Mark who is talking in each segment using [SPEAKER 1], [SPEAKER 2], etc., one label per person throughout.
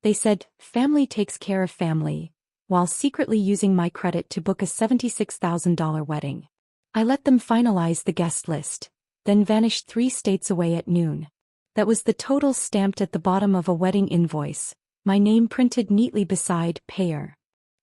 [SPEAKER 1] They said, family takes care of family, while secretly using my credit to book a $76,000 wedding. I let them finalize the guest list, then vanished 3 states away at noon. That was the total stamped at the bottom of a wedding invoice, my name printed neatly beside payer.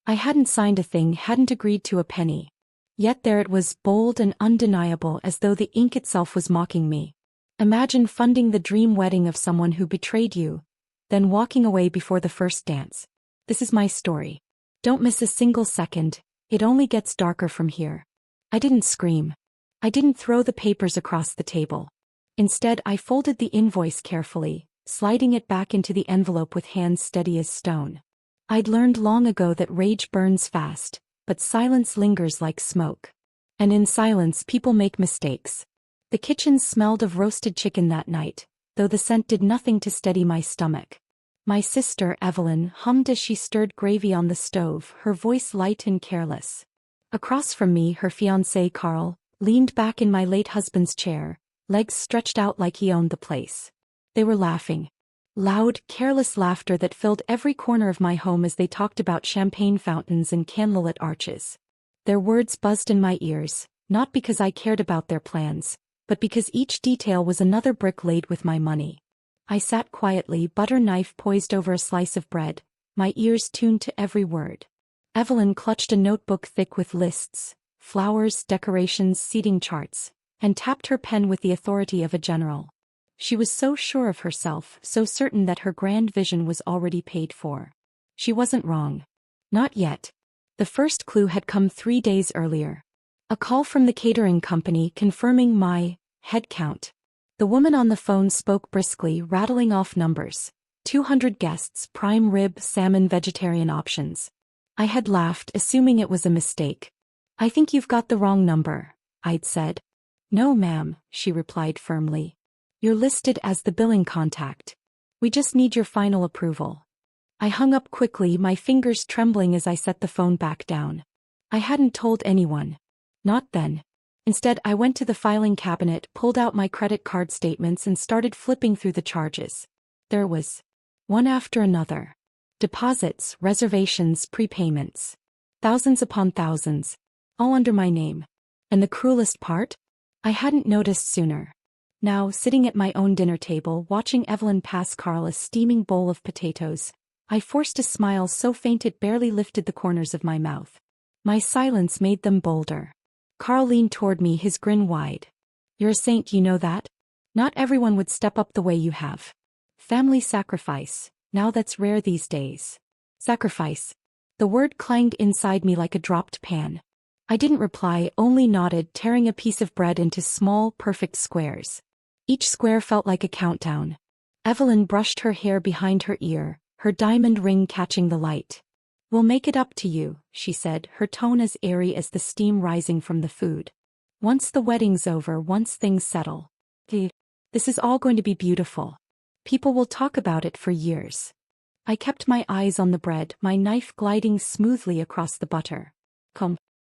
[SPEAKER 1] I hadn't signed a thing, hadn't agreed to a penny. Yet there it was, bold and undeniable, as though the ink itself was mocking me. Imagine funding the dream wedding of someone who betrayed you, then walking away before the first dance. This is my story. Don't miss a single second, it only gets darker from here. I didn't scream. I didn't throw the papers across the table. Instead, I folded the invoice carefully, sliding it back into the envelope with hands steady as stone. I'd learned long ago that rage burns fast, but silence lingers like smoke. And in silence people make mistakes. The kitchen smelled of roasted chicken that night, though the scent did nothing to steady my stomach. My sister, Evelyn, hummed as she stirred gravy on the stove, her voice light and careless. Across from me, her fiancé, Carl, leaned back in my late husband's chair, legs stretched out like he owned the place. They were laughing. Loud, careless laughter that filled every corner of my home as they talked about champagne fountains and candlelit arches. Their words buzzed in my ears, not because I cared about their plans, but because each detail was another brick laid with my money. I sat quietly, butter knife poised over a slice of bread, my ears tuned to every word. Evelyn clutched a notebook thick with lists, flowers, decorations, seating charts, and tapped her pen with the authority of a general. She was so sure of herself, so certain that her grand vision was already paid for. She wasn't wrong. Not yet. The first clue had come 3 days earlier. A call from the catering company confirming my head count. The woman on the phone spoke briskly, rattling off numbers. 200 guests, prime rib, salmon, vegetarian options. I had laughed, assuming it was a mistake. "I think you've got the wrong number," I'd said. "No, ma'am," she replied firmly. "You're listed as the billing contact. We just need your final approval." I hung up quickly, my fingers trembling as I set the phone back down. I hadn't told anyone. Not then. Instead, I went to the filing cabinet, pulled out my credit card statements and started flipping through the charges. There was one after another. Deposits, reservations, prepayments. Thousands upon thousands. All under my name. And the cruelest part? I hadn't noticed sooner. Now, sitting at my own dinner table, watching Evelyn pass Carl a steaming bowl of potatoes, I forced a smile so faint it barely lifted the corners of my mouth. My silence made them bolder. Carl leaned toward me, his grin wide. "You're a saint, you know that? Not everyone would step up the way you have. Family sacrifice, now that's rare these days." Sacrifice. The word clanged inside me like a dropped pan. I didn't reply, only nodded, tearing a piece of bread into small, perfect squares. Each square felt like a countdown. Evelyn brushed her hair behind her ear, her diamond ring catching the light. "We'll make it up to you," she said, her tone as airy as the steam rising from the food. "Once the wedding's over, once things settle. This is all going to be beautiful. People will talk about it for years." I kept my eyes on the bread, my knife gliding smoothly across the butter.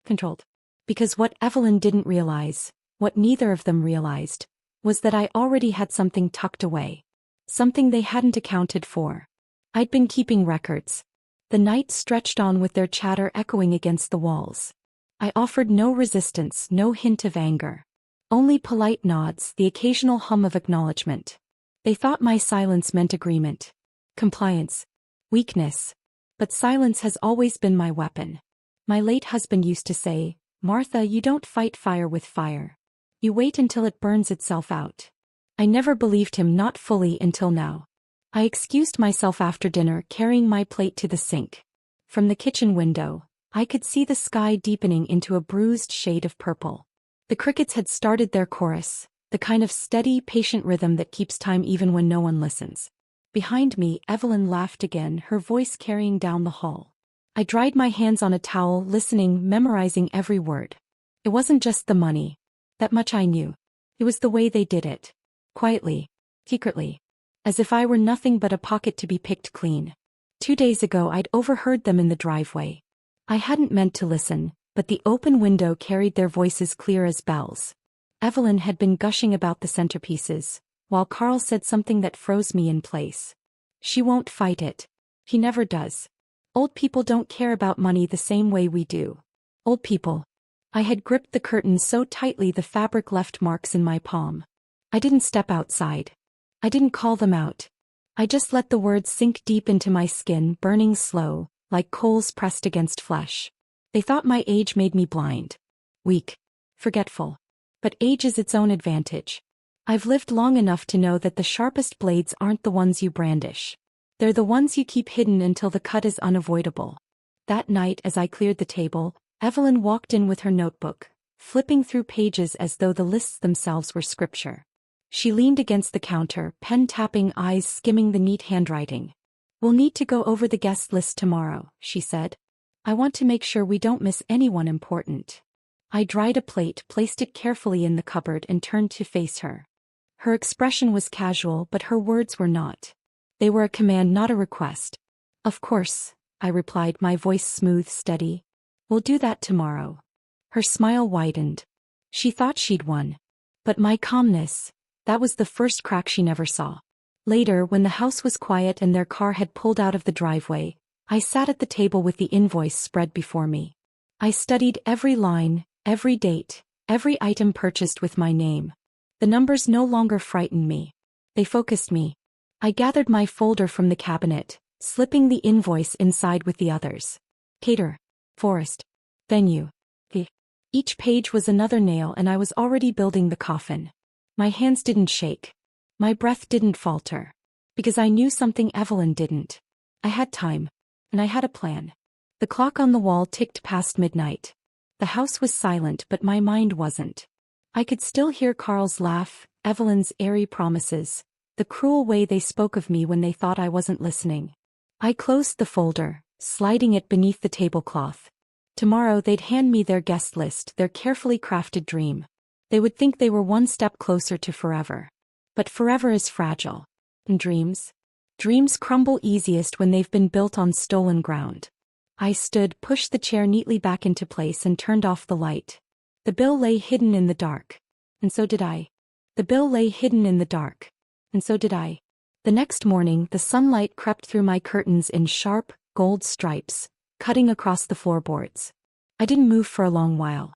[SPEAKER 1] Controlled. Because what Evelyn didn't realize, what neither of them realized, was that I already had something tucked away. Something they hadn't accounted for. I'd been keeping records. The night stretched on with their chatter echoing against the walls. I offered no resistance, no hint of anger. Only polite nods, the occasional hum of acknowledgement. They thought my silence meant agreement. Compliance. Weakness. But silence has always been my weapon. My late husband used to say, "Martha, you don't fight fire with fire. You wait until it burns itself out." I never believed him, not fully until now. I excused myself after dinner, carrying my plate to the sink. From the kitchen window, I could see the sky deepening into a bruised shade of purple. The crickets had started their chorus, the kind of steady, patient rhythm that keeps time even when no one listens. Behind me, Evelyn laughed again, her voice carrying down the hall. I dried my hands on a towel, listening, memorizing every word. It wasn't just the money. That much I knew. It was the way they did it. Quietly. Secretly. As if I were nothing but a pocket to be picked clean. 2 days ago I'd overheard them in the driveway. I hadn't meant to listen, but the open window carried their voices clear as bells. Evelyn had been gushing about the centerpieces, while Carl said something that froze me in place. "She won't fight it. He never does. Old people don't care about money the same way we do. Old people. I had gripped the curtains so tightly the fabric left marks in my palm. I didn't step outside. I didn't call them out. I just let the words sink deep into my skin, burning slow, like coals pressed against flesh. They thought my age made me blind. Weak. Forgetful. But age is its own advantage. I've lived long enough to know that the sharpest blades aren't the ones you brandish. They're the ones you keep hidden until the cut is unavoidable. That night as I cleared the table, Evelyn walked in with her notebook, flipping through pages as though the lists themselves were scripture. She leaned against the counter, pen tapping, eyes skimming the neat handwriting. "We'll need to go over the guest list tomorrow," she said. "I want to make sure we don't miss anyone important." I dried a plate, placed it carefully in the cupboard and turned to face her. Her expression was casual, but her words were not. They were a command, not a request. "Of course," I replied, my voice smooth, steady. "We'll do that tomorrow." Her smile widened. She thought she'd won. But my calmness, that was the first crack she never saw. Later, when the house was quiet and their car had pulled out of the driveway, I sat at the table with the invoice spread before me. I studied every line, every date, every item purchased with my name. The numbers no longer frightened me. They focused me. I gathered my folder from the cabinet, slipping the invoice inside with the others. Cater. Forest. Venue. Each page was another nail and I was already building the coffin. My hands didn't shake. My breath didn't falter. Because I knew something Evelyn didn't. I had time. And I had a plan. The clock on the wall ticked past midnight. The house was silent, but my mind wasn't. I could still hear Carl's laugh, Evelyn's airy promises, the cruel way they spoke of me when they thought I wasn't listening. I closed the folder, sliding it beneath the tablecloth. Tomorrow they'd hand me their guest list, their carefully crafted dream. They would think they were one step closer to forever. But forever is fragile. And dreams? Dreams crumble easiest when they've been built on stolen ground. I stood, pushed the chair neatly back into place and turned off the light. The bill lay hidden in the dark. And so did I. The bill lay hidden in the dark. And so did I. The next morning, the sunlight crept through my curtains in sharp, gold stripes, cutting across the floorboards. I didn't move for a long while.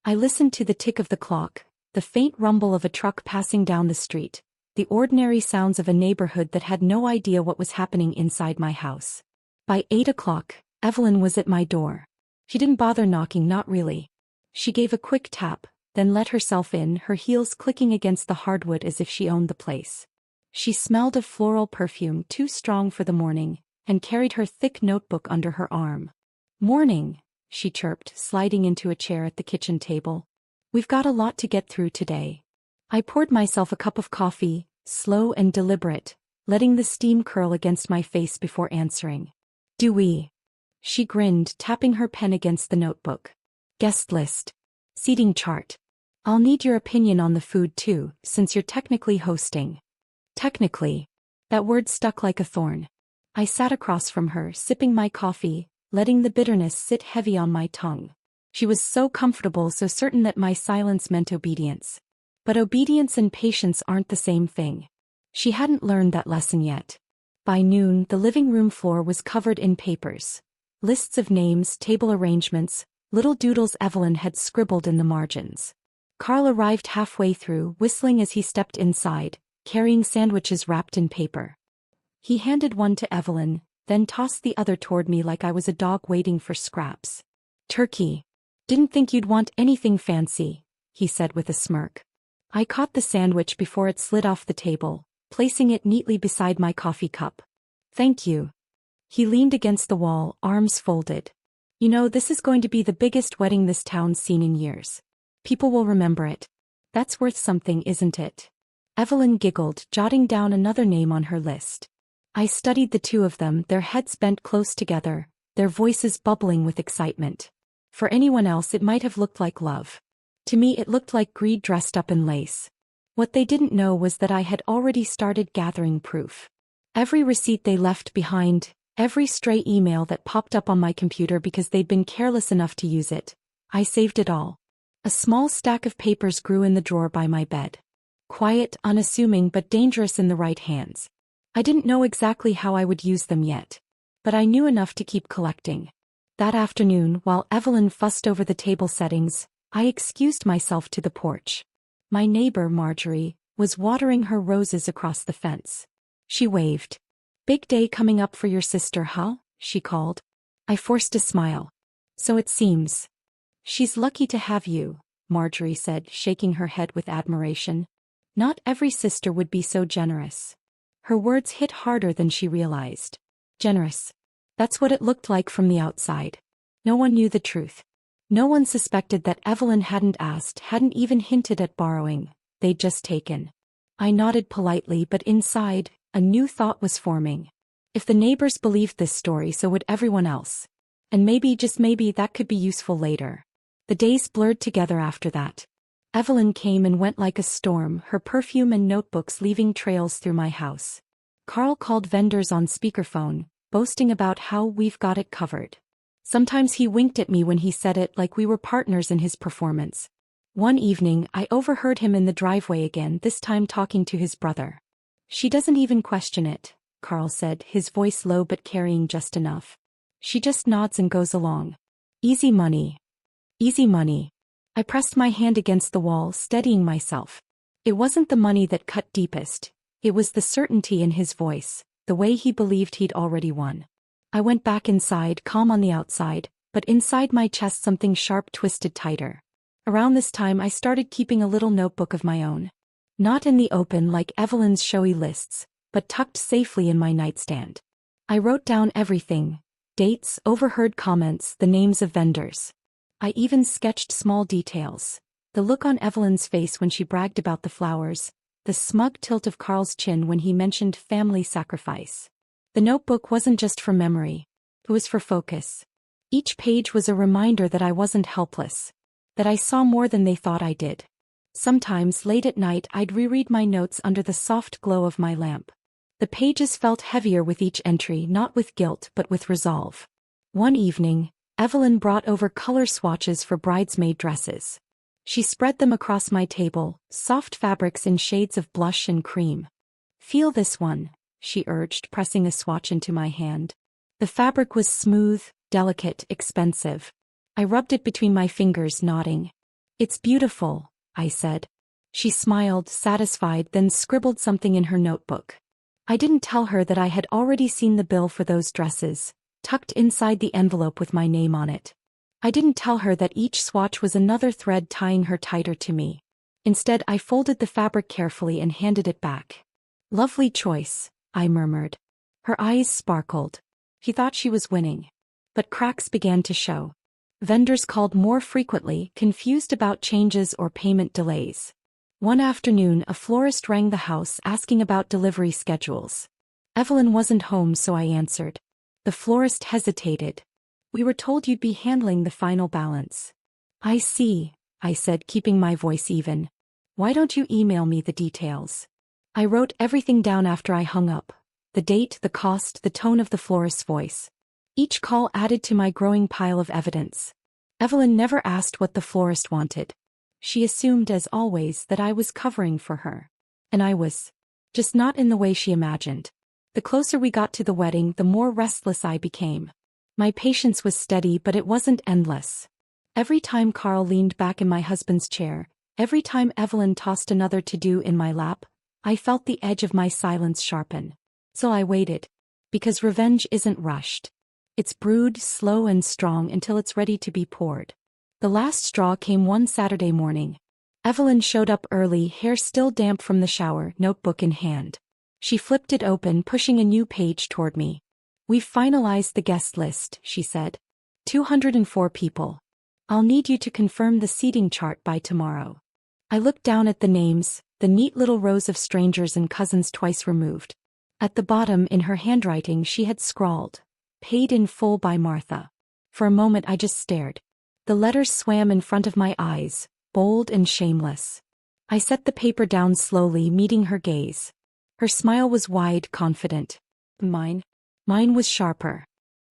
[SPEAKER 1] I listened to the tick of the clock, the faint rumble of a truck passing down the street, the ordinary sounds of a neighborhood that had no idea what was happening inside my house. By 8 o'clock, Evelyn was at my door. She didn't bother knocking, not really. She gave a quick tap, then let herself in, her heels clicking against the hardwood as if she owned the place. She smelled of floral perfume, too strong for the morning, and carried her thick notebook under her arm. "Morning," she chirped, sliding into a chair at the kitchen table. "We've got a lot to get through today." I poured myself a cup of coffee, slow and deliberate, letting the steam curl against my face before answering. "Do we?" She grinned, tapping her pen against the notebook. "Guest list. Seating chart. I'll need your opinion on the food too, since you're technically hosting." Technically. That word stuck like a thorn. I sat across from her, sipping my coffee, letting the bitterness sit heavy on my tongue. She was so comfortable, so certain that my silence meant obedience. But obedience and patience aren't the same thing. She hadn't learned that lesson yet. By noon, the living room floor was covered in papers. Lists of names, table arrangements, little doodles Evelyn had scribbled in the margins. Carl arrived halfway through, whistling as he stepped inside, carrying sandwiches wrapped in paper. He handed one to Evelyn, then tossed the other toward me like I was a dog waiting for scraps. "Turkey. Didn't think you'd want anything fancy," he said with a smirk. I caught the sandwich before it slid off the table, placing it neatly beside my coffee cup. "Thank you." He leaned against the wall, arms folded. "You know, this is going to be the biggest wedding this town's seen in years. People will remember it. That's worth something, isn't it?" Evelyn giggled, jotting down another name on her list. I studied the two of them, their heads bent close together, their voices bubbling with excitement. For anyone else it might have looked like love. To me it looked like greed dressed up in lace. What they didn't know was that I had already started gathering proof. Every receipt they left behind, every stray email that popped up on my computer because they'd been careless enough to use it, I saved it all. A small stack of papers grew in the drawer by my bed. Quiet, unassuming, but dangerous in the right hands. I didn't know exactly how I would use them yet. but I knew enough to keep collecting. That afternoon, while Evelyn fussed over the table settings, I excused myself to the porch. My neighbor, Marjorie, was watering her roses across the fence. She waved. "Big day coming up for your sister, huh?" she called. I forced a smile. "So it seems." "She's lucky to have you," Marjorie said, shaking her head with admiration. "Not every sister would be so generous." Her words hit harder than she realized. Generous. That's what it looked like from the outside. No one knew the truth. No one suspected that Evelyn hadn't asked, hadn't even hinted at borrowing. They'd just taken. I nodded politely, but inside, a new thought was forming. If the neighbors believed this story, so would everyone else. And maybe, just maybe, that could be useful later. The days blurred together after that. Evelyn came and went like a storm, her perfume and notebooks leaving trails through my house. Carl called vendors on speakerphone, boasting about how we've got it covered. Sometimes he winked at me when he said it, like we were partners in his performance. One evening, I overheard him in the driveway again, this time talking to his brother. "She doesn't even question it," Carl said, his voice low but carrying just enough. "She just nods and goes along. Easy money. Easy money." I pressed my hand against the wall, steadying myself. It wasn't the money that cut deepest. It was the certainty in his voice, the way he believed he'd already won. I went back inside, calm on the outside, but inside my chest something sharp twisted tighter. Around this time I started keeping a little notebook of my own. Not in the open like Evelyn's showy lists, but tucked safely in my nightstand. I wrote down everything: dates, overheard comments, the names of vendors. I even sketched small details. The look on Evelyn's face when she bragged about the flowers, the smug tilt of Carl's chin when he mentioned family sacrifice. The notebook wasn't just for memory. It was for focus. Each page was a reminder that I wasn't helpless. That I saw more than they thought I did. Sometimes, late at night, I'd reread my notes under the soft glow of my lamp. The pages felt heavier with each entry, not with guilt, but with resolve. One evening, Evelyn brought over color swatches for bridesmaid dresses. She spread them across my table, soft fabrics in shades of blush and cream. "Feel this one," she urged, pressing a swatch into my hand. The fabric was smooth, delicate, expensive. I rubbed it between my fingers, nodding. "It's beautiful," I said. She smiled, satisfied, then scribbled something in her notebook. I didn't tell her that I had already seen the bill for those dresses, tucked inside the envelope with my name on it. I didn't tell her that each swatch was another thread tying her tighter to me. Instead, I folded the fabric carefully and handed it back. "Lovely choice," I murmured. Her eyes sparkled. She thought she was winning. But cracks began to show. Vendors called more frequently, confused about changes or payment delays. One afternoon, a florist rang the house asking about delivery schedules. Evelyn wasn't home, so I answered. The florist hesitated. "We were told you'd be handling the final balance." "I see," I said, keeping my voice even. "Why don't you email me the details?" I wrote everything down after I hung up. The date, the cost, the tone of the florist's voice. Each call added to my growing pile of evidence. Evelyn never asked what the florist wanted. She assumed, as always, that I was covering for her. And I was. Just not in the way she imagined. The closer we got to the wedding, the more restless I became. My patience was steady, but it wasn't endless. Every time Carl leaned back in my husband's chair, every time Evelyn tossed another to-do in my lap, I felt the edge of my silence sharpen. So I waited. Because revenge isn't rushed. It's brewed, slow and strong until it's ready to be poured. The last straw came one Saturday morning. Evelyn showed up early, hair still damp from the shower, notebook in hand. She flipped it open, pushing a new page toward me. "We've finalized the guest list," she said. 204 people. "I'll need you to confirm the seating chart by tomorrow." I looked down at the names, the neat little rows of strangers and cousins twice removed. At the bottom, in her handwriting, she had scrawled, "Paid in full by Martha." For a moment I just stared. The letters swam in front of my eyes, bold and shameless. I set the paper down slowly, meeting her gaze. Her smile was wide, confident. Mine was sharper.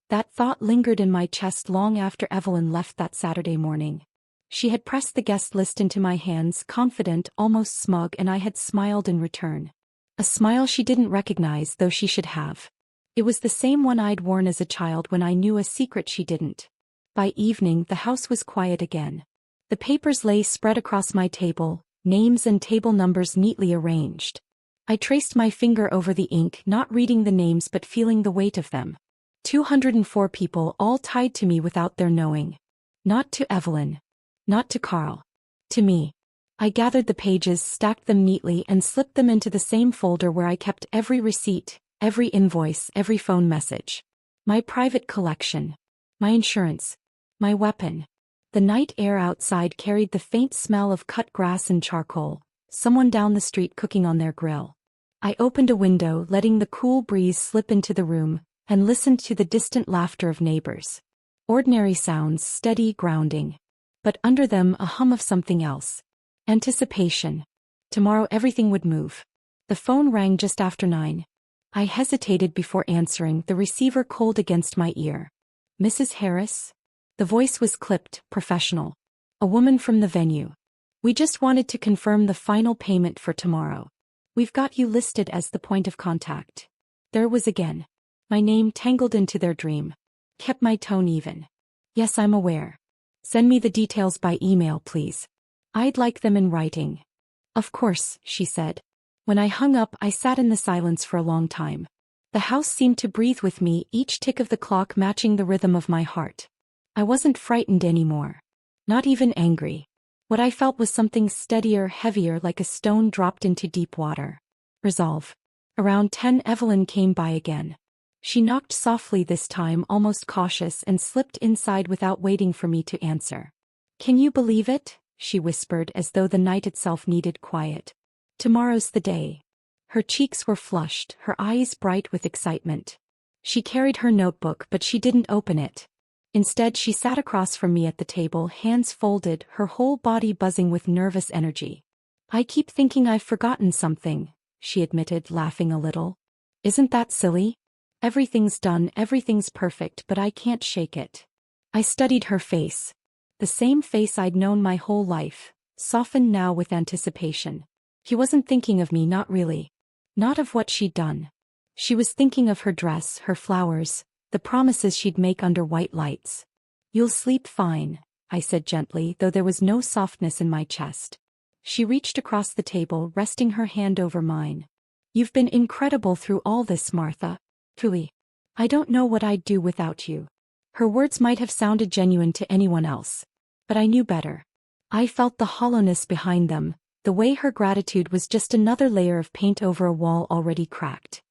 [SPEAKER 1] That thought lingered in my chest long after Evelyn left that Saturday morning. She had pressed the guest list into my hands, confident, almost smug, and I had smiled in return. A smile she didn't recognize, though she should have. It was the same one I'd worn as a child when I knew a secret she didn't. By evening, the house was quiet again. The papers lay spread across my table, names and table numbers neatly arranged. I traced my finger over the ink, not reading the names but feeling the weight of them. 204 people, all tied to me without their knowing. Not to Evelyn. Not to Carl. To me. I gathered the pages, stacked them neatly, and slipped them into the same folder where I kept every receipt, every invoice, every phone message. My private collection. My insurance. My weapon. The night air outside carried the faint smell of cut grass and charcoal, someone down the street cooking on their grill. I opened a window, letting the cool breeze slip into the room, and listened to the distant laughter of neighbors. Ordinary sounds, steady, grounding. But under them a hum of something else. Anticipation. Tomorrow everything would move. The phone rang just after 9. I hesitated before answering, the receiver cold against my ear. Mrs. Harris? The voice was clipped, professional. A woman from the venue. We just wanted to confirm the final payment for tomorrow. We've got you listed as the point of contact. There it was again. My name tangled into their dream. Kept my tone even. Yes, I'm aware. Send me the details by email, please. I'd like them in writing. Of course, she said. When I hung up, I sat in the silence for a long time. The house seemed to breathe with me, each tick of the clock matching the rhythm of my heart. I wasn't frightened anymore. Not even angry. What I felt was something steadier, heavier, like a stone dropped into deep water. Resolve. Around 10, Evelyn came by again. She knocked softly this time, almost cautious, and slipped inside without waiting for me to answer. Can you believe it? She whispered, as though the night itself needed quiet. Tomorrow's the day. Her cheeks were flushed, her eyes bright with excitement. She carried her notebook, but she didn't open it. Instead, she sat across from me at the table, hands folded, her whole body buzzing with nervous energy. I keep thinking I've forgotten something, she admitted, laughing a little. Isn't that silly? Everything's done, everything's perfect, but I can't shake it. I studied her face. The same face I'd known my whole life, softened now with anticipation. She wasn't thinking of me, not really. Not of what she'd done. She was thinking of her dress, her flowers, the promises she'd make under white lights. You'll sleep fine, I said gently, though there was no softness in my chest. She reached across the table, resting her hand over mine. You've been incredible through all this, Martha. Truly. I don't know what I'd do without you. Her words might have sounded genuine to anyone else. But I knew better. I felt the hollowness behind them, the way her gratitude was just another layer of paint over a wall already cracked.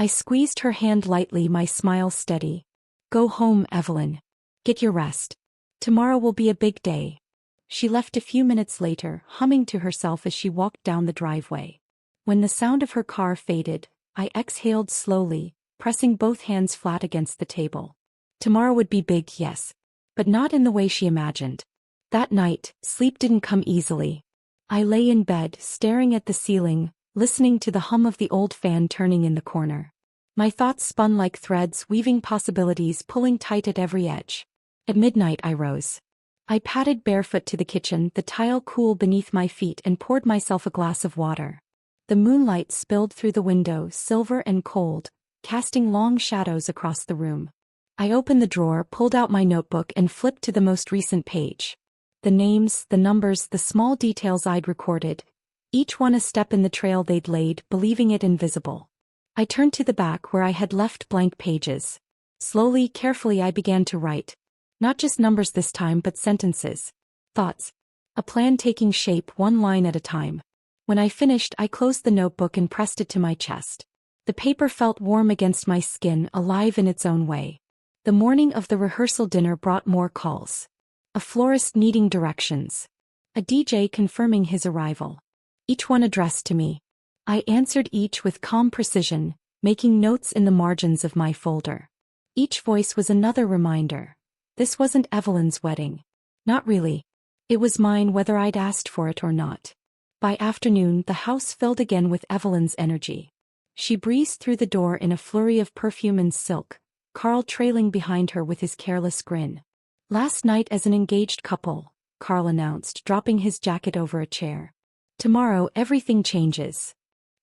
[SPEAKER 1] I squeezed her hand lightly, my smile steady. Go home, Evelyn. Get your rest. Tomorrow will be a big day. She left a few minutes later, humming to herself as she walked down the driveway. When the sound of her car faded, I exhaled slowly, pressing both hands flat against the table. Tomorrow would be big, yes. But not in the way she imagined. That night, sleep didn't come easily. I lay in bed, staring at the ceiling, listening to the hum of the old fan turning in the corner. My thoughts spun like threads, weaving possibilities, pulling tight at every edge. At midnight I rose. I padded barefoot to the kitchen, the tile cool beneath my feet, and poured myself a glass of water. The moonlight spilled through the window, silver and cold, casting long shadows across the room. I opened the drawer, pulled out my notebook, and flipped to the most recent page. The names, the numbers, the small details I'd recorded, each one a step in the trail they'd laid, believing it invisible. I turned to the back where I had left blank pages. Slowly, carefully I began to write. Not just numbers this time, but sentences. Thoughts. A plan taking shape, one line at a time. When I finished, I closed the notebook and pressed it to my chest. The paper felt warm against my skin, alive in its own way. The morning of the rehearsal dinner brought more calls. A florist needing directions. A DJ confirming his arrival. Each one addressed to me. I answered each with calm precision, making notes in the margins of my folder. Each voice was another reminder. This wasn't Evelyn's wedding. Not really. It was mine, whether I'd asked for it or not. By afternoon, the house filled again with Evelyn's energy. She breezed through the door in a flurry of perfume and silk, Carl trailing behind her with his careless grin. Last night as an engaged couple, Carl announced, dropping his jacket over a chair. Tomorrow everything changes.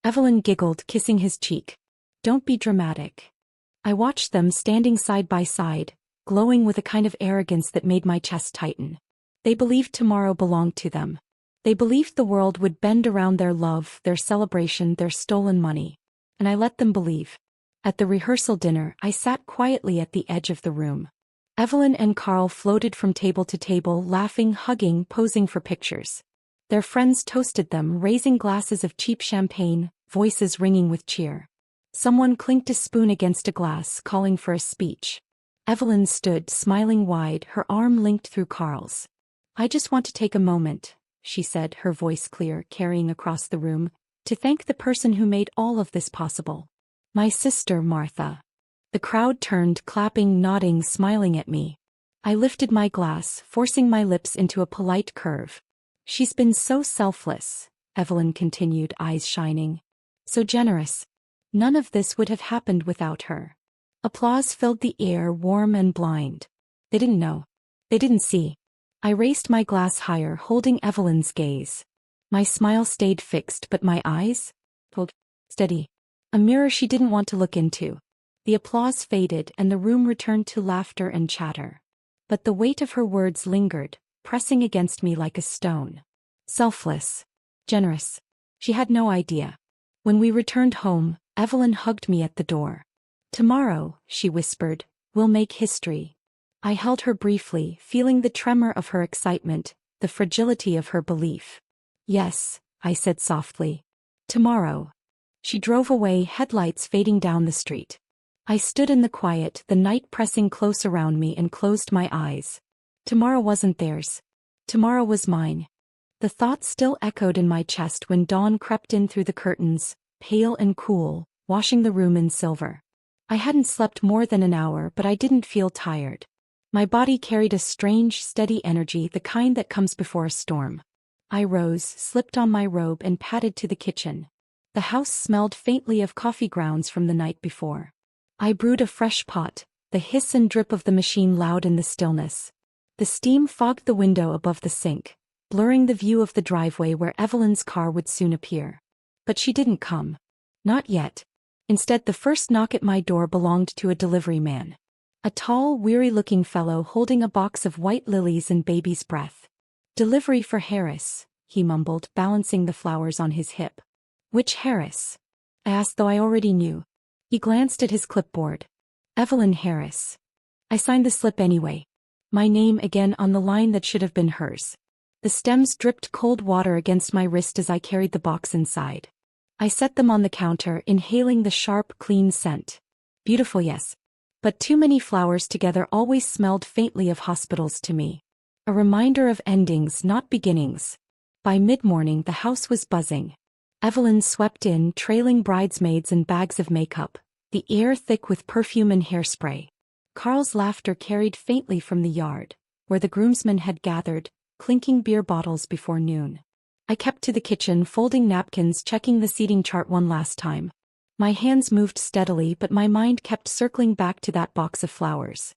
[SPEAKER 1] Evelyn giggled, kissing his cheek. Don't be dramatic. I watched them standing side by side, glowing with a kind of arrogance that made my chest tighten. They believed tomorrow belonged to them. They believed the world would bend around their love, their celebration, their stolen money. And I let them believe. At the rehearsal dinner, I sat quietly at the edge of the room. Evelyn and Carl floated from table to table, laughing, hugging, posing for pictures. Their friends toasted them, raising glasses of cheap champagne, voices ringing with cheer. Someone clinked a spoon against a glass, calling for a speech. Evelyn stood, smiling wide, her arm linked through Carl's. "I just want to take a moment," she said, her voice clear, carrying across the room, "to thank the person who made all of this possible. My sister, Martha." The crowd turned, clapping, nodding, smiling at me. I lifted my glass, forcing my lips into a polite curve. "She's been so selfless," Evelyn continued, eyes shining. "So generous. None of this would have happened without her." Applause filled the air, warm and blind. They didn't know. They didn't see. I raised my glass higher, holding Evelyn's gaze. My smile stayed fixed, but my eyes? Pulled steady. A mirror she didn't want to look into. The applause faded, and the room returned to laughter and chatter. But the weight of her words lingered, pressing against me like a stone. Selfless. Generous. She had no idea. When we returned home, Evelyn hugged me at the door. "Tomorrow," she whispered, "we'll make history." I held her briefly, feeling the tremor of her excitement, the fragility of her belief. "Yes," I said softly. "Tomorrow." She drove away, headlights fading down the street. I stood in the quiet, the night pressing close around me, and closed my eyes. Tomorrow wasn't theirs. Tomorrow was mine. The thought still echoed in my chest when dawn crept in through the curtains, pale and cool, washing the room in silver. I hadn't slept more than an hour, but I didn't feel tired. My body carried a strange, steady energy, the kind that comes before a storm. I rose, slipped on my robe, and padded to the kitchen. The house smelled faintly of coffee grounds from the night before. I brewed a fresh pot, the hiss and drip of the machine loud in the stillness. The steam fogged the window above the sink, blurring the view of the driveway where Evelyn's car would soon appear. But she didn't come. Not yet. Instead, the first knock at my door belonged to a delivery man. A tall, weary-looking fellow holding a box of white lilies and baby's breath. "Delivery for Harris," he mumbled, balancing the flowers on his hip. "Which Harris?" I asked, though I already knew. He glanced at his clipboard. "Evelyn Harris." I signed the slip anyway. My name again on the line that should have been hers. The stems dripped cold water against my wrist as I carried the box inside. I set them on the counter, inhaling the sharp, clean scent. Beautiful, yes. But too many flowers together always smelled faintly of hospitals to me. A reminder of endings, not beginnings. By mid-morning the house was buzzing. Evelyn swept in, trailing bridesmaids and bags of makeup, the air thick with perfume and hairspray. Carl's laughter carried faintly from the yard, where the groomsmen had gathered, clinking beer bottles before noon. I kept to the kitchen, folding napkins, checking the seating chart one last time. My hands moved steadily, but my mind kept circling back to that box of flowers.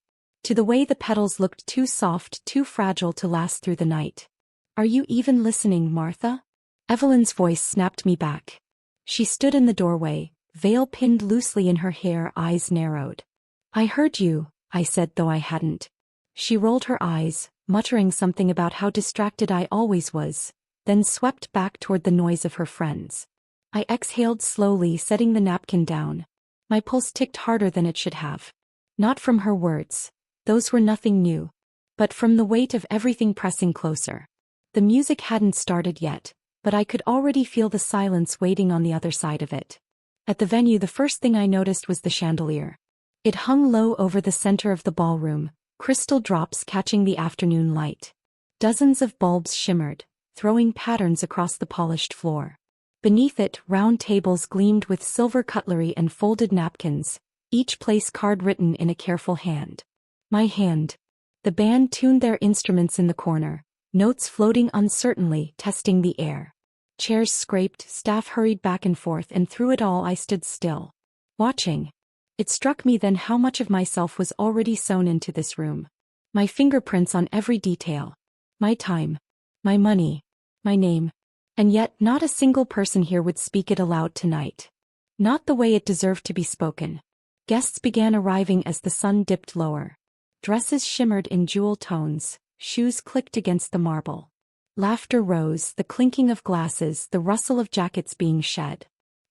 [SPEAKER 1] To the way the petals looked too soft, too fragile to last through the night. "Are you even listening, Martha?" Evelyn's voice snapped me back. She stood in the doorway, veil pinned loosely in her hair, eyes narrowed. "I heard you," I said, though I hadn't. She rolled her eyes, muttering something about how distracted I always was, then swept back toward the noise of her friends. I exhaled slowly, setting the napkin down. My pulse ticked harder than it should have. Not from her words. Those were nothing new. But from the weight of everything pressing closer. The music hadn't started yet, but I could already feel the silence waiting on the other side of it. At the venue, the first thing I noticed was the chandelier. It hung low over the center of the ballroom, crystal drops catching the afternoon light. Dozens of bulbs shimmered, throwing patterns across the polished floor. Beneath it, round tables gleamed with silver cutlery and folded napkins, each place card written in a careful hand. My hand. The band tuned their instruments in the corner, notes floating uncertainly, testing the air. Chairs scraped, staff hurried back and forth, and through it all I stood still, watching. It struck me then how much of myself was already sewn into this room. My fingerprints on every detail. My time. My money. My name. And yet not a single person here would speak it aloud tonight. Not the way it deserved to be spoken. Guests began arriving as the sun dipped lower. Dresses shimmered in jewel tones, shoes clicked against the marble. Laughter rose, the clinking of glasses, the rustle of jackets being shed.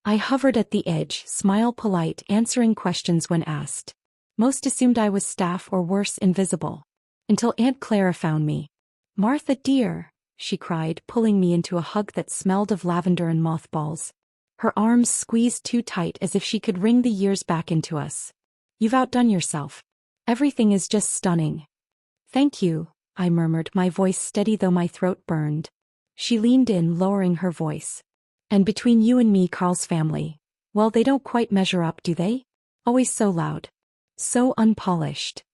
[SPEAKER 1] I hovered at the edge, smile polite, answering questions when asked. Most assumed I was staff or worse, invisible. Until Aunt Clara found me. "Martha dear," she cried, pulling me into a hug that smelled of lavender and mothballs. Her arms squeezed too tight as if she could wring the years back into us. "You've outdone yourself. Everything is just stunning." "Thank you," I murmured, my voice steady though my throat burned. She leaned in, lowering her voice. "And between you and me, Carl's family, well, they don't quite measure up, do they? Always so loud. So unpolished."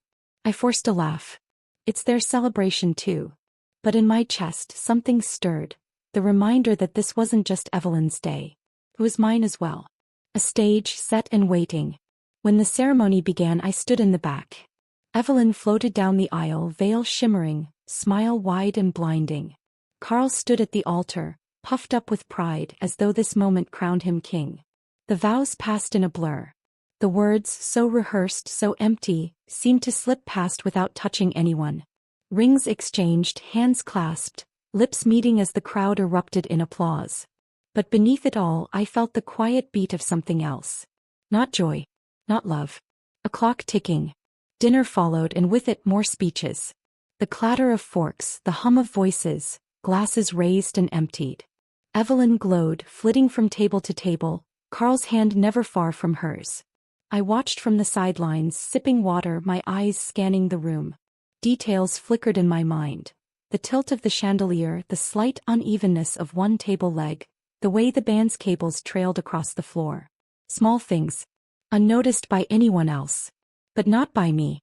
[SPEAKER 1] I forced a laugh. "It's their celebration too." But in my chest, something stirred. The reminder that this wasn't just Evelyn's day. It was mine as well. A stage set and waiting. When the ceremony began, I stood in the back. Evelyn floated down the aisle, veil shimmering, smile wide and blinding. Carl stood at the altar, puffed up with pride as though this moment crowned him king. The vows passed in a blur. The words, so rehearsed, so empty, seemed to slip past without touching anyone. Rings exchanged, hands clasped, lips meeting as the crowd erupted in applause. But beneath it all, I felt the quiet beat of something else. Not joy. Not love. A clock ticking. Dinner followed, and with it more speeches. The clatter of forks, the hum of voices, glasses raised and emptied. Evelyn glowed, flitting from table to table, Carl's hand never far from hers. I watched from the sidelines, sipping water, my eyes scanning the room. Details flickered in my mind. The tilt of the chandelier, the slight unevenness of one table leg, the way the band's cables trailed across the floor. Small things. Unnoticed by anyone else. But not by me.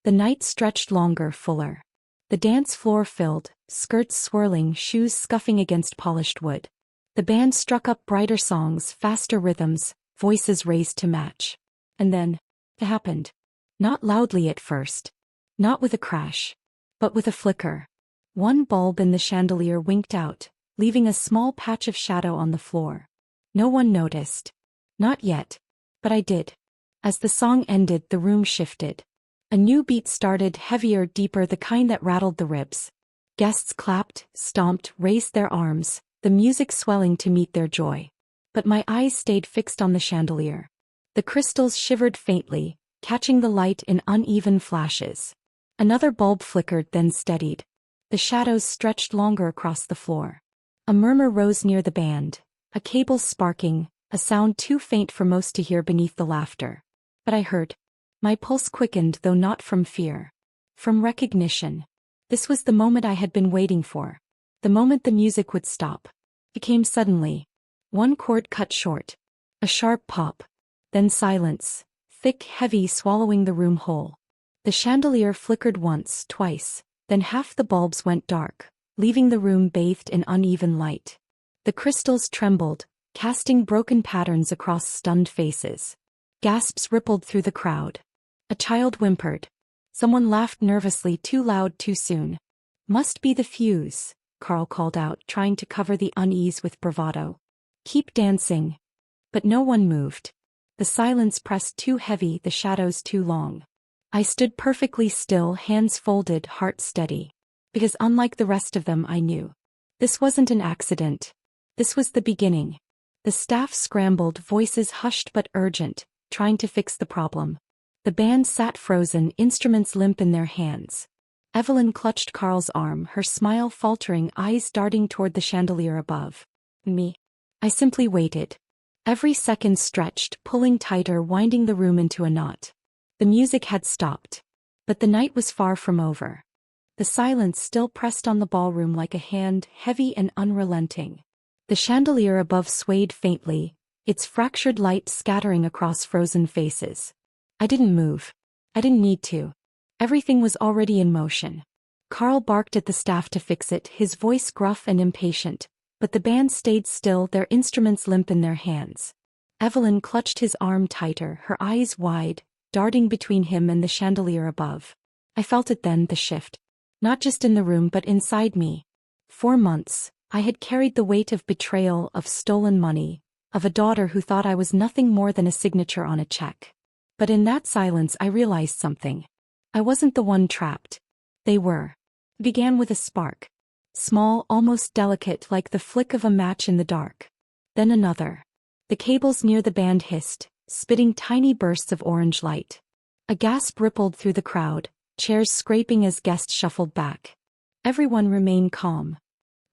[SPEAKER 1] The night stretched longer, fuller. The dance floor filled, skirts swirling, shoes scuffing against polished wood. The band struck up brighter songs, faster rhythms, voices raised to match. And then, it happened. Not loudly at first. Not with a crash. But with a flicker. One bulb in the chandelier winked out, leaving a small patch of shadow on the floor. No one noticed. Not yet. But I did. As the song ended, the room shifted. A new beat started, heavier, deeper, the kind that rattled the ribs. Guests clapped, stomped, raised their arms, the music swelling to meet their joy. But my eyes stayed fixed on the chandelier. The crystals shivered faintly, catching the light in uneven flashes. Another bulb flickered, then steadied. The shadows stretched longer across the floor. A murmur rose near the band, a cable sparking, a sound too faint for most to hear beneath the laughter. But I heard. My pulse quickened, though not from fear. From recognition. This was the moment I had been waiting for. The moment the music would stop. It came suddenly. One chord cut short. A sharp pop. Then silence. Thick, heavy, swallowing the room whole. The chandelier flickered once, twice. Then half the bulbs went dark, leaving the room bathed in uneven light. The crystals trembled, casting broken patterns across stunned faces. Gasps rippled through the crowd. A child whimpered. Someone laughed nervously, too loud, too soon. "Must be the fuse," Carl called out, trying to cover the unease with bravado. "Keep dancing." But no one moved. The silence pressed too heavy, the shadows too long. I stood perfectly still, hands folded, heart steady. Because unlike the rest of them, I knew. This wasn't an accident. This was the beginning. The staff scrambled, voices hushed but urgent, trying to fix the problem. The band sat frozen, instruments limp in their hands. Evelyn clutched Carl's arm, her smile faltering, eyes darting toward the chandelier above. Me. I simply waited. Every second stretched, pulling tighter, winding the room into a knot. The music had stopped. But the night was far from over. The silence still pressed on the ballroom like a hand, heavy and unrelenting. The chandelier above swayed faintly, its fractured light scattering across frozen faces. I didn't move. I didn't need to. Everything was already in motion. Carl barked at the staff to fix it, his voice gruff and impatient, but the band stayed still, their instruments limp in their hands. Evelyn clutched his arm tighter, her eyes wide, darting between him and the chandelier above. I felt it then, the shift. Not just in the room but inside me. For months, I had carried the weight of betrayal, of stolen money, of a daughter who thought I was nothing more than a signature on a check. But in that silence I realized something. I wasn't the one trapped. They were. It began with a spark. Small, almost delicate, like the flick of a match in the dark. Then another. The cables near the band hissed, spitting tiny bursts of orange light. A gasp rippled through the crowd, chairs scraping as guests shuffled back. Everyone remained calm.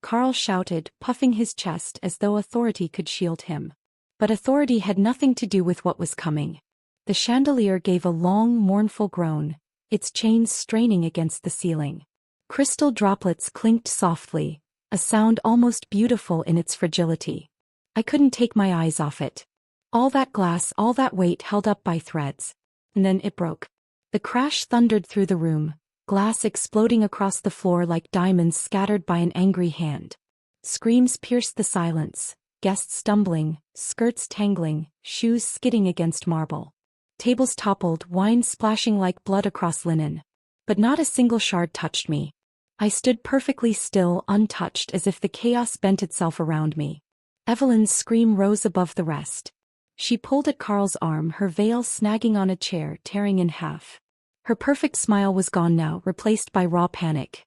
[SPEAKER 1] Carl shouted, puffing his chest as though authority could shield him. But authority had nothing to do with what was coming. The chandelier gave a long, mournful groan, its chains straining against the ceiling. Crystal droplets clinked softly, a sound almost beautiful in its fragility. I couldn't take my eyes off it. All that glass, all that weight held up by threads. And then it broke. The crash thundered through the room, glass exploding across the floor like diamonds scattered by an angry hand. Screams pierced the silence, guests stumbling, skirts tangling, shoes skidding against marble. Tables toppled, wine splashing like blood across linen. But not a single shard touched me. I stood perfectly still, untouched, as if the chaos bent itself around me. Evelyn's scream rose above the rest. She pulled at Carl's arm, her veil snagging on a chair, tearing in half. Her perfect smile was gone now, replaced by raw panic.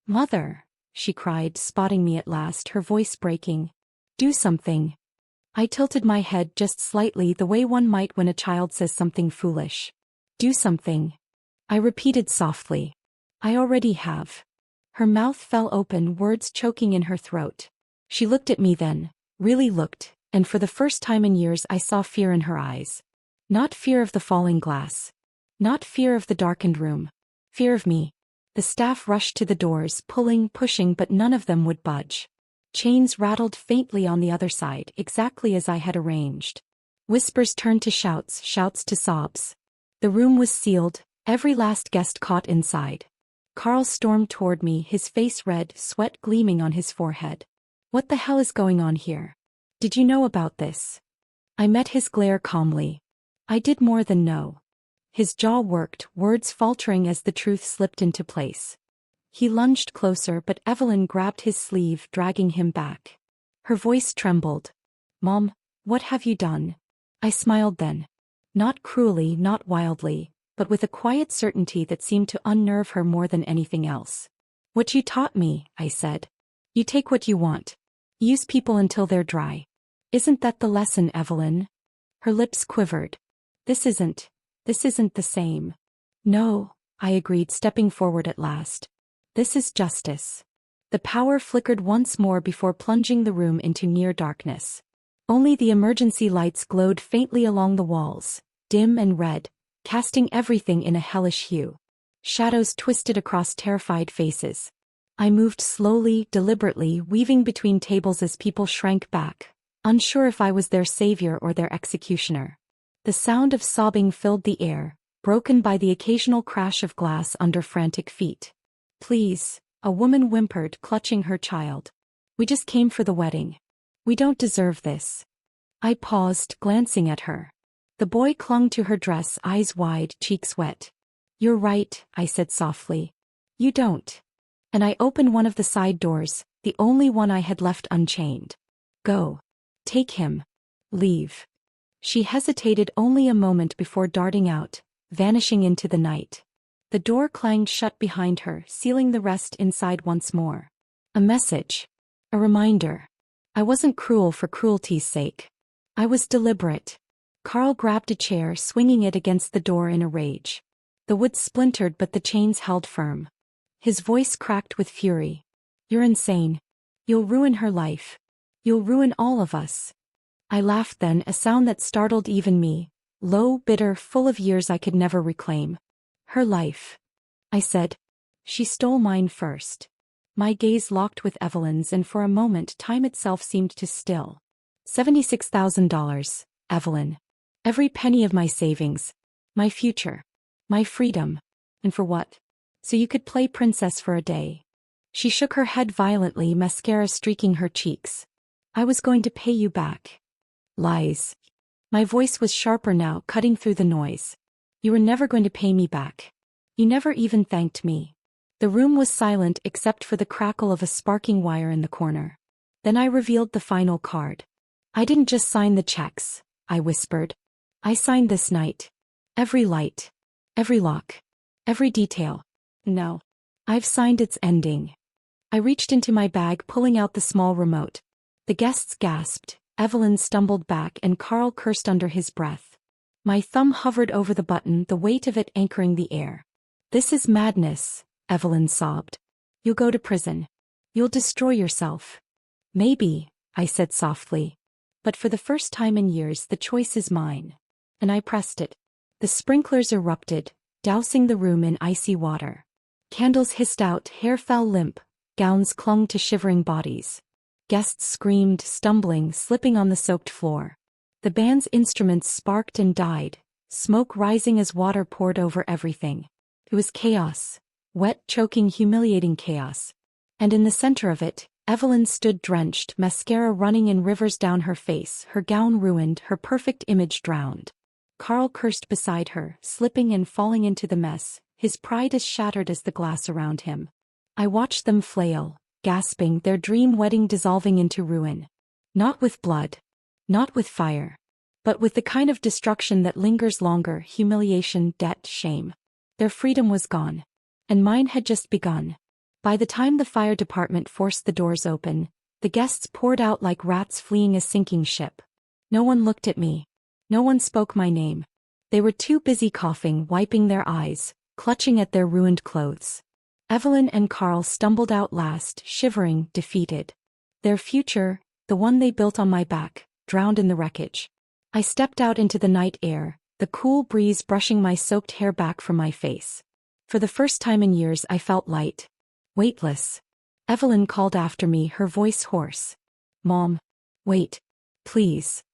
[SPEAKER 1] "Mother," she cried, spotting me at last, her voice breaking. "Do something." I tilted my head just slightly, the way one might when a child says something foolish. "Do something." I repeated softly. "I already have." Her mouth fell open, words choking in her throat. She looked at me then, really looked, and for the first time in years I saw fear in her eyes. Not fear of the falling glass. Not fear of the darkened room. Fear of me. The staff rushed to the doors, pulling, pushing, but none of them would budge. Chains rattled faintly on the other side, exactly as I had arranged. Whispers turned to shouts, shouts to sobs. The room was sealed, every last guest caught inside. Carl stormed toward me, his face red, sweat gleaming on his forehead. "What the hell is going on here? Did you know about this?" I met his glare calmly. I did more than know. His jaw worked, words faltering as the truth slipped into place. He lunged closer, but Evelyn grabbed his sleeve, dragging him back. Her voice trembled. "Mom, what have you done?" I smiled then. Not cruelly, not wildly, but with a quiet certainty that seemed to unnerve her more than anything else. "What you taught me," I said. "You take what you want. Use people until they're dry. Isn't that the lesson, Evelyn?" Her lips quivered. This isn't the same." "No," I agreed, stepping forward at last. "This is justice." The power flickered once more before plunging the room into near darkness. Only the emergency lights glowed faintly along the walls, dim and red, casting everything in a hellish hue. Shadows twisted across terrified faces. I moved slowly, deliberately, weaving between tables as people shrank back, unsure if I was their savior or their executioner. The sound of sobbing filled the air, broken by the occasional crash of glass under frantic feet. "Please," a woman whimpered, clutching her child. "We just came for the wedding. We don't deserve this." I paused, glancing at her. The boy clung to her dress, eyes wide, cheeks wet. "You're right," I said softly. "You don't." And I opened one of the side doors, the only one I had left unchained. "Go. Take him. Leave." She hesitated only a moment before darting out, vanishing into the night. The door clanged shut behind her, sealing the rest inside once more. A message. A reminder. I wasn't cruel for cruelty's sake. I was deliberate. Carl grabbed a chair, swinging it against the door in a rage. The wood splintered, but the chains held firm. His voice cracked with fury. "You're insane. You'll ruin her life. You'll ruin all of us." I laughed then, a sound that startled even me, low, bitter, full of years I could never reclaim. "Her life," I said. "She stole mine first." My gaze locked with Evelyn's, and for a moment time itself seemed to still. $76,000, Evelyn. Every penny of my savings. My future. My freedom. And for what? So you could play princess for a day. She shook her head violently, mascara streaking her cheeks. "I was going to pay you back." "Lies." My voice was sharper now, cutting through the noise. "You were never going to pay me back. You never even thanked me." The room was silent except for the crackle of a sparking wire in the corner. Then I revealed the final card. "I didn't just sign the checks," I whispered. "I signed this night. Every light. Every lock. Every detail. No. I've signed its ending. I reached into my bag, pulling out the small remote. The guests gasped, Evelyn stumbled back, and Carl cursed under his breath. My thumb hovered over the button, the weight of it anchoring the air. "This is madness," Evelyn sobbed. "You'll go to prison. You'll destroy yourself." "Maybe," I said softly. "But for the first time in years the choice is mine." And I pressed it. The sprinklers erupted, dousing the room in icy water. Candles hissed out, hair fell limp, gowns clung to shivering bodies. Guests screamed, stumbling, slipping on the soaked floor. The band's instruments sparked and died, smoke rising as water poured over everything. It was chaos. Wet, choking, humiliating chaos. And in the center of it, Evelyn stood drenched, mascara running in rivers down her face, her gown ruined, her perfect image drowned. Carl cursed beside her, slipping and falling into the mess, his pride as shattered as the glass around him. I watched them flail, gasping, their dream wedding dissolving into ruin. Not with blood. Not with fire. But with the kind of destruction that lingers longer: humiliation, debt, shame. Their freedom was gone. And mine had just begun. By the time the fire department forced the doors open, the guests poured out like rats fleeing a sinking ship. No one looked at me. No one spoke my name. They were too busy coughing, wiping their eyes, clutching at their ruined clothes. Evelyn and Carl stumbled out last, shivering, defeated. Their future, the one they built on my back, drowned in the wreckage. I stepped out into the night air, the cool breeze brushing my soaked hair back from my face. For the first time in years I felt light. Weightless. Evelyn called after me, her voice hoarse. "Mom. Wait. Please."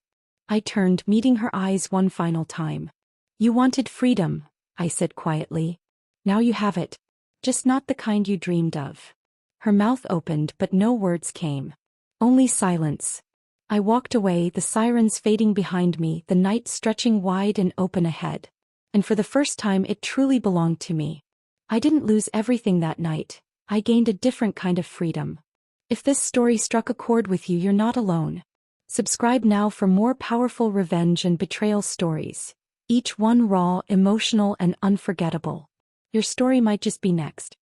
[SPEAKER 1] I turned, meeting her eyes one final time. "You wanted freedom," I said quietly. "Now you have it. Just not the kind you dreamed of." Her mouth opened, but no words came. Only silence. I walked away, the sirens fading behind me, the night stretching wide and open ahead. And for the first time it truly belonged to me. I didn't lose everything that night. I gained a different kind of freedom. If this story struck a chord with you, you're not alone. Subscribe now for more powerful revenge and betrayal stories, each one raw, emotional, and unforgettable. Your story might just be next.